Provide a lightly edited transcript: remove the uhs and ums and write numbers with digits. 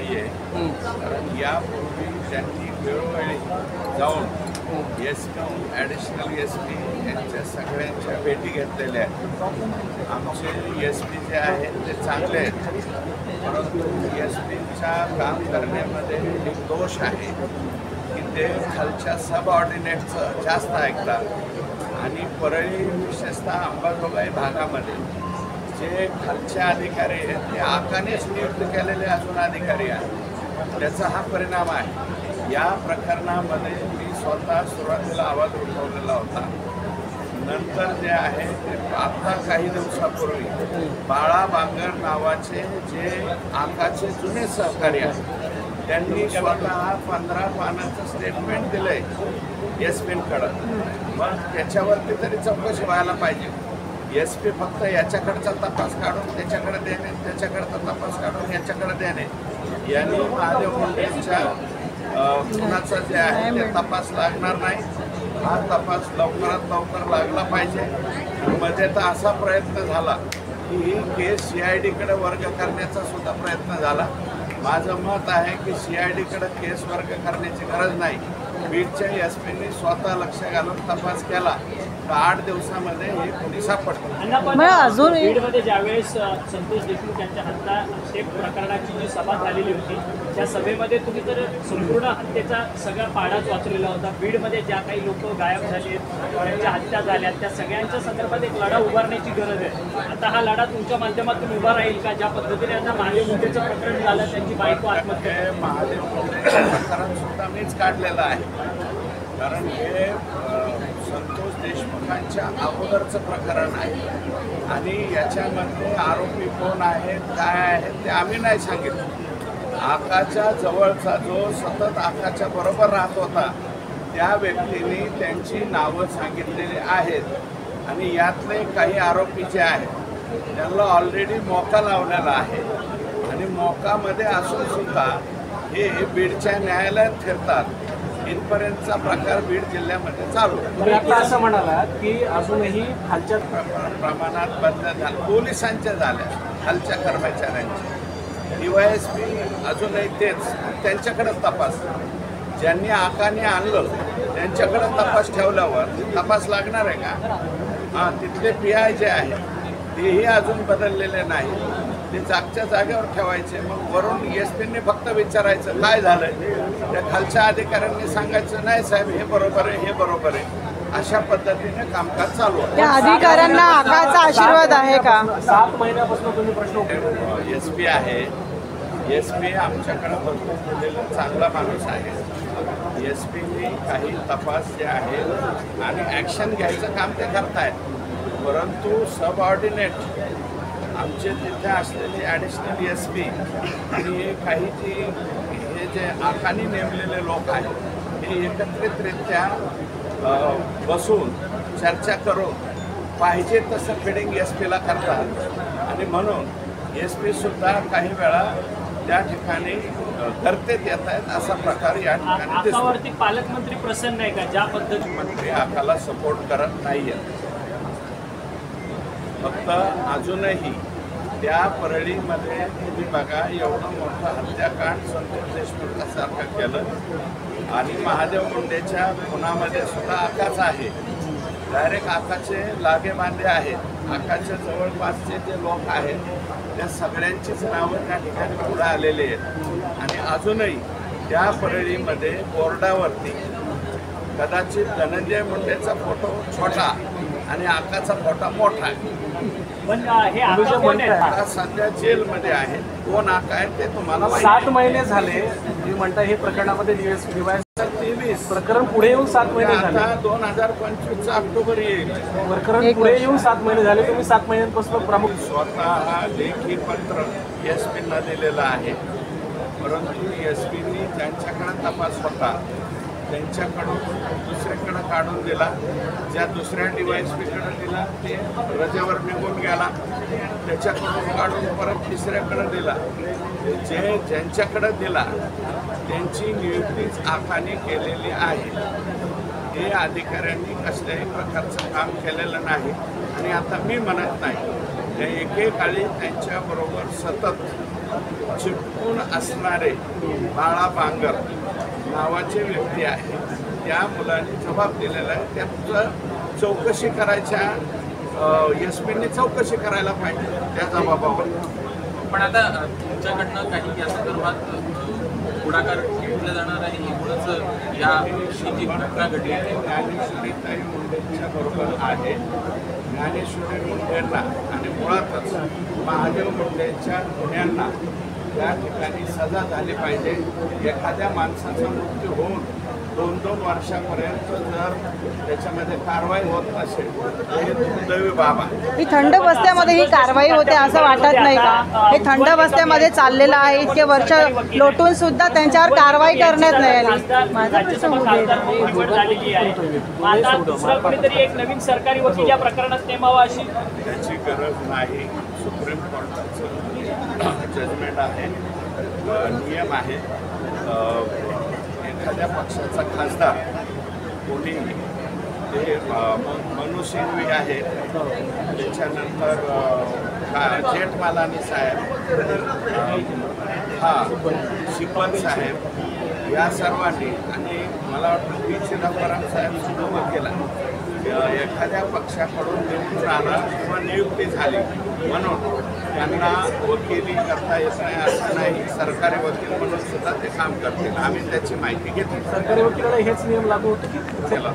नाही आहे, कारण यापूर्वी त्यांनी वेळोवेळी जाऊन SP, ॲडिशनल SP यांच्या सगळ्यांच्या भेटी घेतलेल्या आहेत. आमचे SP जे आहेत ते चांगले आहेत, परंतु SPच्या काम करण्यामध्ये एक दोष आहे की ते खालच्या सबऑर्डिनेटचं जास्त ऐकतात आणि परळी विशेषतः अंबाजोगाई भागामध्ये जे खालच्या अधिकारी आहेत ते आकानेच नियुक्त केलेले अजून अधिकारी आहेत. त्याचा हा परिणाम आहे. या प्रकरणामध्ये मी स्वतः सुरुवातीला आवाज उठवलेला होता. नंतर जे आहे ते आता काही दिवसापूर्वी बाळा बांगर नावाचे जे आकाचे जुने सहकारी आहेत त्यांनी स्वतः 15 पानाचं स्टेटमेंट दिलं आहे SPकडं. मग त्याच्यावरती तरी चौकशी व्हायला पाहिजे. SP फक्त याच्याकडचा तपास काढून त्याच्याकडे देणे, त्याच्याकडचा तपास काढून याच्याकडे देणे यांनी महादेव मुंडेंच्या खुनाचा जे आहे ते तपास लागणार नाही. हा तपास लवकरात लवकर लागला पाहिजे. मध्ये तर असा प्रयत्न झाला की ही केस CIDकडे वर्ग करण्याचा सुद्धा प्रयत्न झाला. माझं मत आहे की CIDकडे केस वर्ग करण्याची गरज नाही. बीडच्या SPनी स्वतः लक्ष घालून तपास केला तर 8 दिवसामध्ये हे कोणी सापडतं. अजून बीडमध्ये ज्यावेळेस संतोष देशमुख यांच्या हत्या प्रकरणाची जी सभा झालेली होती त्या सभेमध्ये तुम्ही तर संपूर्ण हत्येचा सगळा पाडाच वाचलेला होता. बीडमध्ये ज्या काही लोक गायब झाले, त्यांच्या हत्या झाल्या, त्या सगळ्यांच्या संदर्भात एक लढा उभारण्याची गरज आहे. आता हा लढा तुमच्या माध्यमातून उभा राहील का? ज्या पद्धतीने आता महादेव मुंडेचं प्रकरण झालं, त्यांची बायको आत्महत्या, महादेव मुंडेचं प्रकरण सुद्धा मीच काढलेलं आहे. कारण हे संतोष देशमुखांच्या अगोदरचं प्रकरण आहे आणि याच्यामध्ये आरोपी कोण आहेत, काय आहेत ते आम्ही नाही सांगितलं. आकाच्या जवळचा जो सतत आकाच्या बरोबर राहत होता त्या व्यक्तीने त्यांची नावं सांगितलेली आहेत आणि यातले काही आरोपी जे आहेत त्यांना ऑलरेडी मोका लावलेला आहे आणि मोकामध्ये असून सुद्धा हे बीडच्या न्यायालयात फिरतात. इथपर्यंतचा प्रकार बीड जिल्ह्यामध्ये चालू आहे. आता असं म्हणाला की अजूनही खालच्या प्रमाणात बदल्या झाल्या, पोलिसांच्या झाल्या, खालच्या कर्मचाऱ्यांच्या. DYSP अजूनही तेच, त्यांच्याकडेच तपास. ज्यांनी आकाने आणलं त्यांच्याकडे तपास ठेवल्यावर तपास लागणार आहे का? तिथले PI जे आहेत तेही अजून बदललेले नाही. ते जागच्या जागेवर ठेवायचे. मग वरून SPने फक्त विचारायचं काय झालंय, त्या खालच्या अधिकाऱ्यांनी सांगायचं नाही साहेब हे बरोबर आहे, हे बरोबर आहे. अशा पद्धतीने कामकाज चालू आहे. त्या अधिकाऱ्यांना आकाचा आशीर्वाद आहे का? 7 महिन्यापासून तुम्ही प्रश्न SP आहे. SP आमच्याकडे भरपूर बोललेला चांगला माणूस आहे. SPने काही तपास जे आहे आणि ॲक्शन घ्यायचं काम ते करतायत, परंतु सबऑर्डिनेट आमचे तिथे असलेले ॲडिशनल SP आणि काही हे जे आखानी नेमलेले लोक आहेत हे एकत्रितरित्या बसून चर्चा करून पाहिजे तसं फिडिंग SPला करतात आणि म्हणून SPसुद्धा काही वेळा त्या ठिकाणी करतेत येत आहेत. असा प्रकार या ठिकाणी दिसतो. पालकमंत्री प्रसन्न आहे का ज्या पद्धती मंत्री आकाला सपोर्ट करत नाही आहेत? फक्त अजूनही त्या परळीमध्ये तुम्ही बघा, एवढं मोठं हत्याकांड संतोष देशमुखासारखं केलं आणि महादेव मुंडेच्या खुनामध्ये सुद्धा आकाच आहे. डायरेक्ट आकाचे लागे बांधे आहेत. आकाच्या जवळपासचे जे लोक आहेत त्या सगळ्यांचीच नावं त्या ठिकाणी पुढे आलेली आहेत आणि अजूनही त्या परळीमध्ये बोर्डावरती कदाचित धनंजय मुंडेचा फोटो छोटा आणि आकाचा फोटो मोठा आहे. पण हे आका सध्या जेलमध्ये आहेत. कोण आका आहेत ते तुम्हाला 7 महिने झाले. तुम्ही म्हणता हे प्रकरणामध्ये DYSP प्रकरण पुढे येऊन 7 महिने झाले. आता 2025 ऑक्टोबर येईल. प्रकरण पुढे येऊन 7 महिने झाले. तुम्ही 7 महिन्यांपासून प्रमुख स्वतः लेखी पत्र SPना दिलेलं आहे, परंतु SPनी त्यांच्याकडे तपास होता त्यांच्याकडून दुसऱ्याकडे काढून दिला. ज्या दुसऱ्या DYSPकडे दिला ते रजेवर निघून गेला. त्याच्याकडून काढून परत तिसऱ्याकडे दिला. ज्यांच्याकडे दिला त्यांची नियुक्तीच आखाने केलेली आहे. हे अधिकाऱ्यांनी कसल्याही प्रकारचं काम केलेलं नाही आणि आता मी म्हणत नाही, त्या एकेकाळी त्यांच्याबरोबर सतत चिटकून असणारे बाळा बांगर नावाचे व्यक्ती आहे. त्या मुलांनी जबाब दिलेला आहे. त्याचं चौकशी करायच्या एस.पीने चौकशी करायला पाहिजे त्या जबाबावर. पण आता तुमच्याकडनं काही या संदर्भात पुढाकार घेतला जाणार आहे. एकूणच या जी घटना घडली आहे ज्ञानेश्वरीताई मुंडेंच्या बरोबर आहे. ज्ञानेश्वरी मुंडेंना आणि मुळातच महादेव मुंडेंच्या गुन्ह्यांना त्या ठिकाणी सजा झाली पाहिजे. एखाद्या माणसाचा मृत्यू होऊन 2-2 वर्षापर्यंत जर त्याच्यामध्ये कारवाई होत नसेल तर हे दुर्दैवी बाब आहे. ही थंड बस्त्यामध्ये ही कारवाई होते असं वाटत नाही का? हे थंड बस्त्यामध्ये चाललेलं आहे. इतके वर्ष लोटून सुद्धा त्यांच्यावर कारवाई करण्यात नाही आली. माझा प्रश्न होऊ दे. निवड झालेली आहे. मग आता दुसरा कोणीतरी एक नवीन सरकारी वकील या प्रकरणात नेमावा अशी त्याची गरज नाही. सुप्रीम कोर्टाचं जजमेंट आहे, नियम आहे. एखाद्या पक्षाचा खासदार कोणी ते मनू सिंघवी आहे, त्याच्यानंतर जेठमालानी साहेब, शिपन साहेब या सर्वांनी आणि मला वाटतं पी चिदंबरम साहेब सुद्धा वकील एखाद्या पक्षाकडून निवडून आला किंवा नियुक्ती झाली म्हणून त्यांना वकिली करता येत नाही असं नाही. सरकारी वकील म्हणून सुद्धा ते काम करतील. आम्ही त्याची माहिती घेतली. सरकारी वकिलाला हेच नियम लागू होते की केला.